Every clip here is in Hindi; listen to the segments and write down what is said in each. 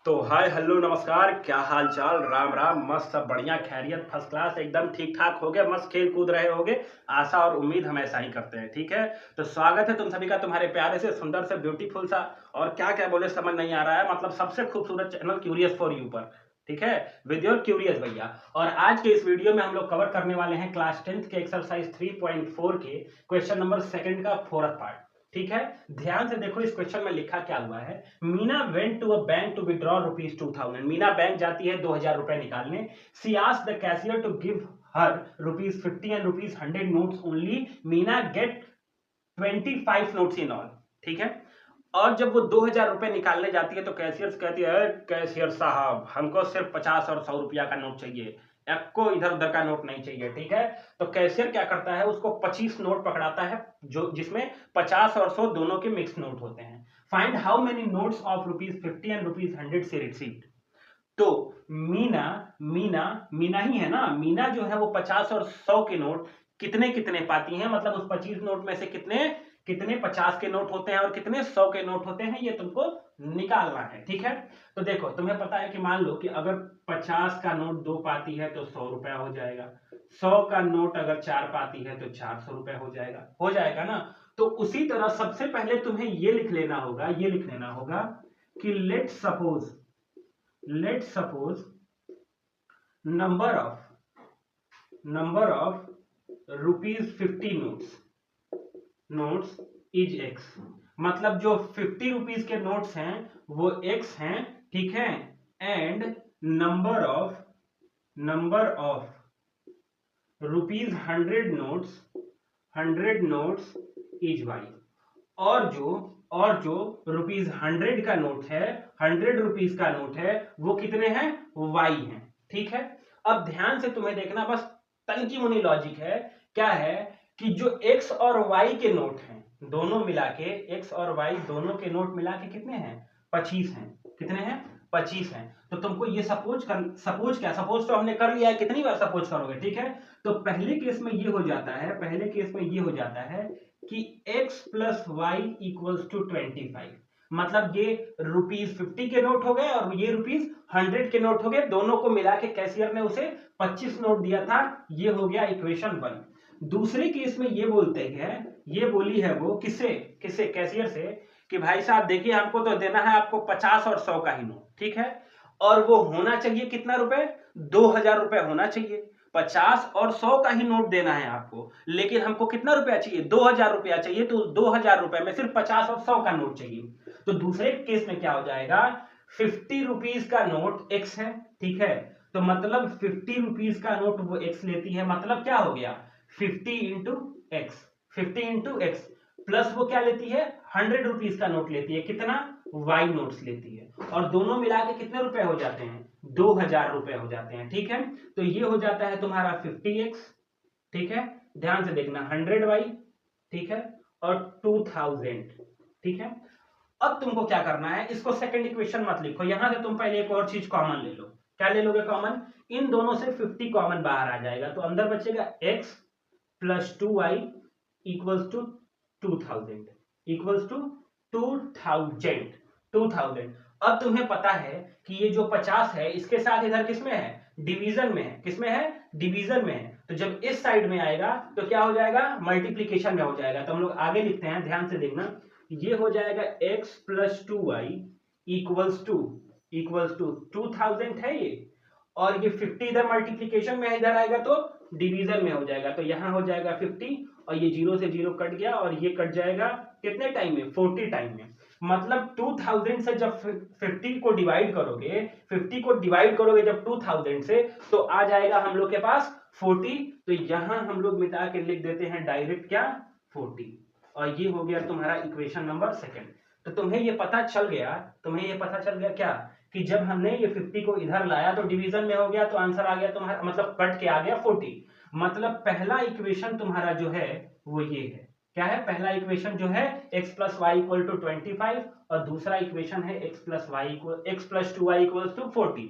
तो हाय हेलो नमस्कार, क्या हाल चाल, राम राम, मस्त सब बढ़िया, खैरियत फर्स्ट क्लास, एकदम ठीक ठाक हो गए, मस्त खेल कूद रहे होगे। आशा और उम्मीद हम ऐसा ही करते हैं, ठीक है। तो स्वागत है तुम सभी का तुम्हारे प्यारे से सुंदर से ब्यूटीफुल सा, और क्या क्या बोले समझ नहीं आ रहा है, मतलब सबसे खूबसूरत चैनल क्यूरियस फॉर यू पर, ठीक है, विद योर क्यूरियस भैया। और आज के इस वीडियो में हम लोग कवर करने वाले हैं क्लास 10th के एक्सरसाइज 3.4 के क्वेश्चन नंबर सेकंड का फोर्थ पार्ट, ठीक है। ध्यान से देखो, इस क्वेश्चन में लिखा क्या हुआ है। Meena went to a bank to withdraw ₹2000। Meena bank जाती है 2000 रुपए निकालने। She asked the cashier to give her ₹50 and ₹100 notes only. Meena get 25 notes in all, ठीक है। और जब वो 2000 रुपए निकालने जाती है तो कैशियर कहती है, कैशियर साहब हमको सिर्फ 50 और 100 रुपया का नोट चाहिए, आपको इधर उधर का नोट नहीं चाहिए, ठीक है। तो कैशियर क्या करता है, उसको 25 नोट पकड़ाता है, जो जिसमें 50 और 100 दोनों के मिक्स नोट होते हैं। Find how many notes of ₹50 and ₹100 से रिसीव्ड। तो मीना मीना मीना ही है ना, मीना जो है वो 50 और 100 के नोट कितने कितने पाती हैं, मतलब उस 25 नोट में से कितने कितने 50 के नोट होते हैं और कितने 100 के नोट होते हैं, ये तुमको निकालना है, ठीक है। तो देखो, तुम्हें पता है कि मान लो कि अगर 50 का नोट 2 पाती है तो 100 रुपया हो जाएगा, 100 का नोट अगर 4 पाती है तो 400 रुपया हो जाएगा ना। तो उसी तरह सबसे पहले तुम्हें ये लिख लेना होगा, ये लिख लेना होगा कि let suppose number of ₹50 notes is x. मतलब जो 50 रुपीज के नोट्स हैं वो एक्स हैं, ठीक है। And number of ₹100 notes is y. और जो ₹100 का नोट है, 100 रुपीज का नोट है, वो कितने हैं, वाई हैं, ठीक है। अब ध्यान से तुम्हें देखना, बस तनकी मुनी लॉजिक है। क्या है कि जो एक्स और वाई के नोट हैं, दोनों मिला के, एक्स और वाई दोनों के नोट मिला के कितने हैं, 25 हैं। कितने हैं, 25 हैं। तो तुमको ये सपोज तो हमने कर लिया है, कितनी बार सपोज करोगे, ठीक है। तो पहले केस में ये हो जाता है कि x plus y equals to 25। मतलब ये ₹50 के नोट हो गए और ये ₹100 के नोट हो गए, दोनों को मिला के कैशियर ने उसे 25 नोट दिया था। ये हो गया इक्वेशन 1। दूसरे केस में ये बोलते हैं, ये बोली है वो किसे किसे कैशियर से, कि भाई साहब देखिए, हमको तो देना है आपको 50 और 100 का ही नोट, ठीक है। और वो होना चाहिए कितना रुपए, 2000 रुपए होना चाहिए। 50 और 100 का ही नोट देना है आपको, लेकिन हमको कितना रुपया चाहिए, 2000 रुपया चाहिए। तो 2000 रुपए में सिर्फ 50 और 100 का नोट चाहिए। तो दूसरे केस में क्या हो जाएगा, 50 रुपीज का नोट एक्स है, ठीक है। तो मतलब 50 रुपीज का नोट वो एक्स लेती है, मतलब क्या हो गया, 50 इंटू एक्स प्लस वो क्या लेती है, 100 रुपीज का नोट लेती है, कितना, वाई नोट्स लेती है। और दोनों मिला के कितने रुपए हो जाते हैं, 2000 रुपए हो जाते हैं, ठीक है। तो ये हो जाता है तुम्हारा 50x, ठीक है। ध्यान से देखना, 100y, ठीक है, और 2000, ठीक है। अब तुमको क्या करना है, इसको सेकंड इक्वेशन मत लिखो, यहां से तुम पहले एक और चीज कॉमन ले लो। क्या ले लोगे कॉमन, इन दोनों से 50 कॉमन बाहर आ जाएगा, तो अंदर बचेगा x plus 2y equals to 2000, equals to 2000। अब तुम्हें पता है कि ये जो 50 है इसके साथ इधर किसमें है, डिवीजन में है, किसमें है, डिवीजन में है। तो जब इस साइड में आएगा तो क्या हो जाएगा, मल्टीप्लीकेशन में हो जाएगा। तो हम लोग आगे लिखते हैं, ध्यान से देखना, ये हो जाएगा x plus 2y equals to 2000 है ये, और ये 50 इधर मल्टीप्लीकेशन में इधर आएगा तो डिवीजन में हो जाएगा। तो यहां हो जाएगा 50, और ये 0 से 0 कट गया, और ये कट जाएगा कितने टाइम में, 40 टाइम में। मतलब 2000 से जब 50 को डिवाइड करोगे जब 2000 से, तो आ जाएगा हम लोग के पास 40। तो यहां हम लोग मिटा के लिख देते हैं डायरेक्ट क्या, 40। और ये हो गया तुम्हारा इक्वेशन नंबर सेकंड। तो तुम्हें ये पता चल गया क्या, कि जब हमने ये 50 को इधर लाया तो डिवीजन में हो गया, तो आंसर आ गया तुम्हारा, मतलब कट के आ गया 40। मतलब पहला इक्वेशन तुम्हारा जो है वो ये है, क्या है, पहला इक्वेशन जो है x plus y equal to 25, और दूसरा इक्वेशन है x plus 2y equal to 40।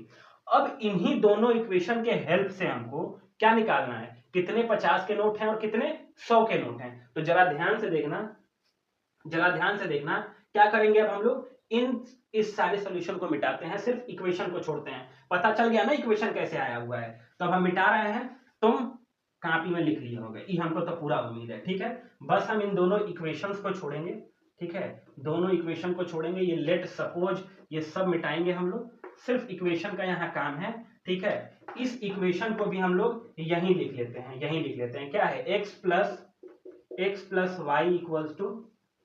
अब इन्हीं दोनों इक्वेशन के हेल्प से हमको क्या निकालना है, कितने 50 के नोट हैं और कितने 100 के नोट हैं। तो जरा ध्यान से देखना, क्या करेंगे अब हम लोग, इस सारे सॉल्यूशन को मिटाते हैं, सिर्फ इक्वेशन को छोड़ते हैं। पता चल गया ना इक्वेशन कैसे आया हुआ है। तो अब हम मिटा रहे हैं, तुम कॉपी में लिख लिए होगे, ये हमको तो पूरा उम्मीद है। ठीक है, बस हम इन दोनों इक्वेशंस को छोड़ेंगे। ठीक है, दोनों इक्वेशन को छोड़ेंगे, ये लेट सपोज ये सब मिटाएंगे हम लोग, सिर्फ इक्वेशन का यहाँ काम है। ठीक है, इस इक्वेशन को भी हम लोग यहीं लिख लेते हैं, यहीं लिख लेते हैं। क्या है, x plus y equals to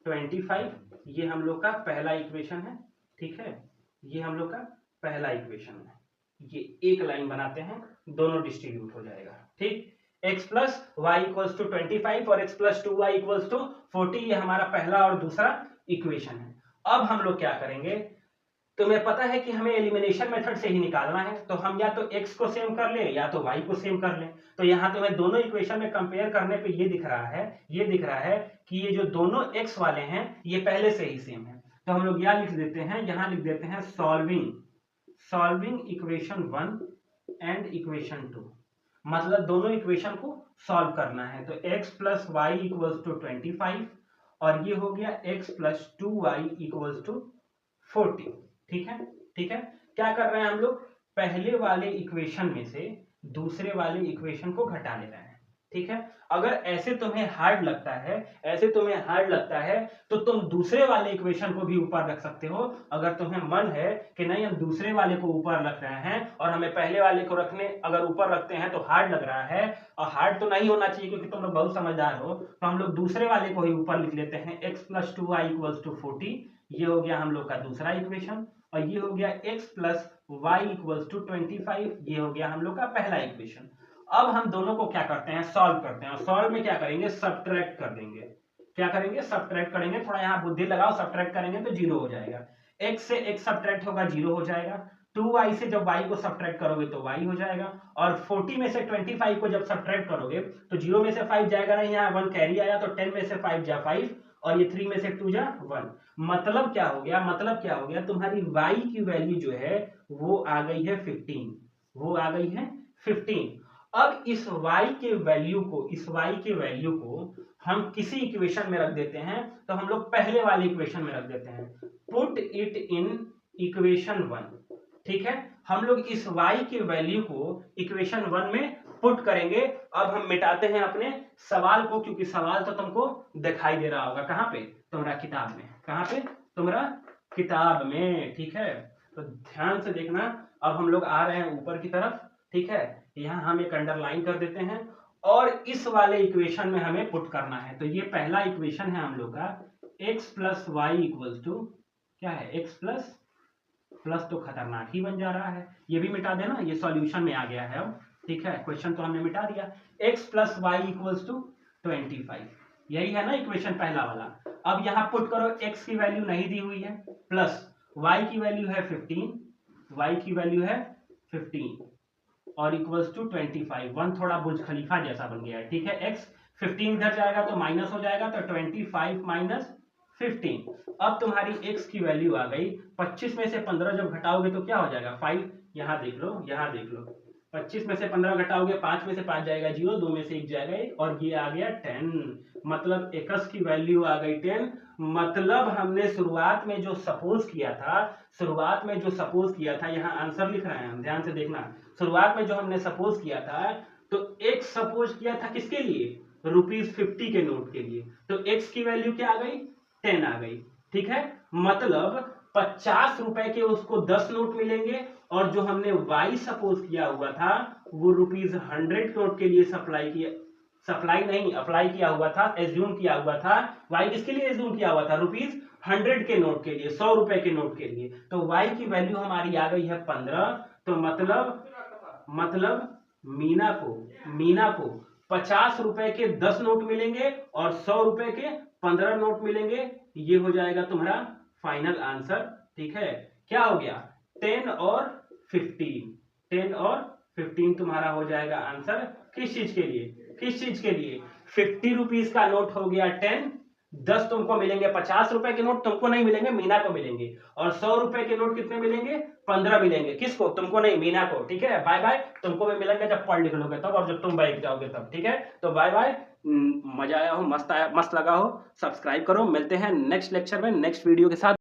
25, ये हम लोग का पहला इक्वेशन है। ठीक है, ये हम लोग का पहला इक्वेशन है। ये एक लाइन बनाते हैं, दोनों डिस्ट्रीब्यूट हो जाएगा। ठीक, x plus y equals to 25 और x plus 2y equals to 40, ये हमारा पहला और दूसरा इक्वेशन है। अब हम लोग क्या करेंगे, तुम्हें पता है कि हमें एलिमिनेशन मेथड से ही निकालना है, तो हम या तो x को सेम कर ले या तो y को सेम कर ले। तो यहाँ तुम्हें दोनों इक्वेशन में कंपेयर करने पे ये दिख रहा है कि ये जो दोनों x वाले हैं ये पहले से ही सेम है। तो हम लोग यहाँ लिख देते हैं सॉल्विंग इक्वेशन 1 एंड इक्वेशन 2, मतलब दोनों इक्वेशन को सॉल्व करना है। तो x plus y equals to 25 और ये हो गया x plus 2y equals to 40। ठीक है, क्या कर रहे हैं हम लोग, पहले वाले इक्वेशन में से दूसरे वाले इक्वेशन को घटा ले रहे हैं। ठीक है, अगर ऐसे तुम्हें हार्ड लगता है तो तुम दूसरे वाले इक्वेशन को भी ऊपर रख सकते हो। अगर तुम्हें मन है कि नहीं हम दूसरे वाले को ऊपर रख रहे हैं और हमें पहले वाले को अगर ऊपर रखते हैं तो हार्ड लग रहा है, और हार्ड तो नहीं होना चाहिए क्योंकि तुम लोग बहुत समझदार हो, तो हम लोग दूसरे वाले को ही ऊपर लिख लेते हैं। x plus 2y equals to 40, ये हो गया हम लोग का दूसरा इक्वेशन, और ये हो गया x plus y equals to 25, ये हो गया हम लोग का पहला इक्वेशन। अब हम दोनों को क्या करते हैं, सॉल्व करते हैं। और सॉल्व में क्या करेंगे, सब्ट्रैक्ट कर देंगे। क्या करेंगे, सब्ट्रैक्ट करेंगे। थोड़ा यहाँ बुद्धि लगाओ, सब्ट्रैक्ट करेंगे तो 0 हो जाएगा। x से x सब्ट्रैक्ट होगा 0 हो जाएगा। 2y से जब y को सब्ट्रैक्ट करोगे तो y हो जाएगा। और 40 में से 25 को जब सब्ट्रैक्ट करोगे तो 0 में से 5 जाएगा नहीं, यहाँ 1 कैरी आया तो 10 में से 5 जा 5 और ये 3 में से 2 जा 1। मतलब क्या हो गया, तुम्हारी y की वैल्यू जो है वो आ गई है 15। अब इस y के वैल्यू को हम किसी इक्वेशन में रख देते हैं, तो हम लोग पहले वाले इक्वेशन में रख देते हैं। Put it in equation 1। ठीक है, हम लोग इस y के वैल्यू को इक्वेशन 1 में पुट करेंगे। अब हम मिटाते हैं अपने सवाल को, क्योंकि सवाल तो तुमको दिखाई दे रहा होगा कहाँ पे, तुम्हारा किताब में। कहाँ पे, तुम्हारा किताब में। ठीक है, तो ध्यान से देखना। अब हम लोग आ रहे हैं ऊपर की तरफ। ठीक है, यहाँ हम एक अंडरलाइन कर देते हैं और इस वाले इक्वेशन में हमें पुट करना है। तो ये पहला इक्वेशन है हम लोग का, x plus y equals to क्या है, x प्लस तो खतरनाक ही बन जा रहा है, ये भी मिटा देना, ये सॉल्यूशन में आ गया है अब। ठीक है, क्वेश्चन तो हमने मिटा दिया। x plus y equals to 25, यही है ना इक्वेशन पहला वाला। अब यहाँ पुट करो, x की वैल्यू नहीं दी हुई है, प्लस y की वैल्यू है 15 और इक्वल्स टू 25। 1 थोड़ा बुर्ज खलीफा जैसा बन गया है। ठीक है, x 15 इधर जाएगा तो माइनस हो जाएगा, तो 25 माइनस 15। अब तुम्हारी x की वैल्यू आ गई 25 में से 15 जब घटाओगे तो क्या हो जाएगा 5। यहाँ देख लो 25 में से 15 घटाओगे, 5 में से 5 जाएगा 0, 2 में से 1 जाएगा 1 और ये आ गया 10। मतलब x की वैल्यू आ गई 10। मतलब हमने शुरुआत में जो सपोज किया था, यहाँ आंसर लिख रहे हैं हम, ध्यान से देखना। शुरुआत में जो हमने सपोज किया था, तो x सपोज किया था किसके लिए, ₹50 के नोट के लिए। तो x की वैल्यू क्या आ गई, 10 आ गई। ठीक है, मतलब 50 रुपए के उसको 10 नोट मिलेंगे, और जो हमने y सपोज किया हुआ था वो ₹100 नोट के लिए अप्लाई किया हुआ था, एज्यूम किया हुआ था। y किसके लिए एज्यूम किया हुआ था, ₹100 के नोट के लिए, 100 रुपए के नोट के लिए। तो y की वैल्यू हमारी आ गई है 15। तो मतलब मीना को 50 रुपए के 10 नोट मिलेंगे और 100 रुपए के 15 नोट मिलेंगे। ये हो जाएगा तुम्हारा फाइनल आंसर। ठीक है, क्या हो गया, 10 और 15 तुम्हारा हो जाएगा आंसर। किस चीज के लिए 50 रुपीज का नोट हो गया 10, 10 तुमको मिलेंगे, 50 रुपए के नोट तुमको नहीं मिलेंगे, मीना को मिलेंगे। और 100 रुपए के नोट कितने मिलेंगे, 15 मिलेंगे। किसको, तुमको नहीं, मीना को। ठीक है, बाय बाय। तुमको भी मिलेंगे जब पढ़ लिख लोगे तब, और जब तुम बैठ जाओगे तब। ठीक है, तो बाय बाय। मजा आया हो, मस्त लगा हो, सब्सक्राइब करो। मिलते हैं नेक्स्ट लेक्चर में नेक्स्ट वीडियो के साथ।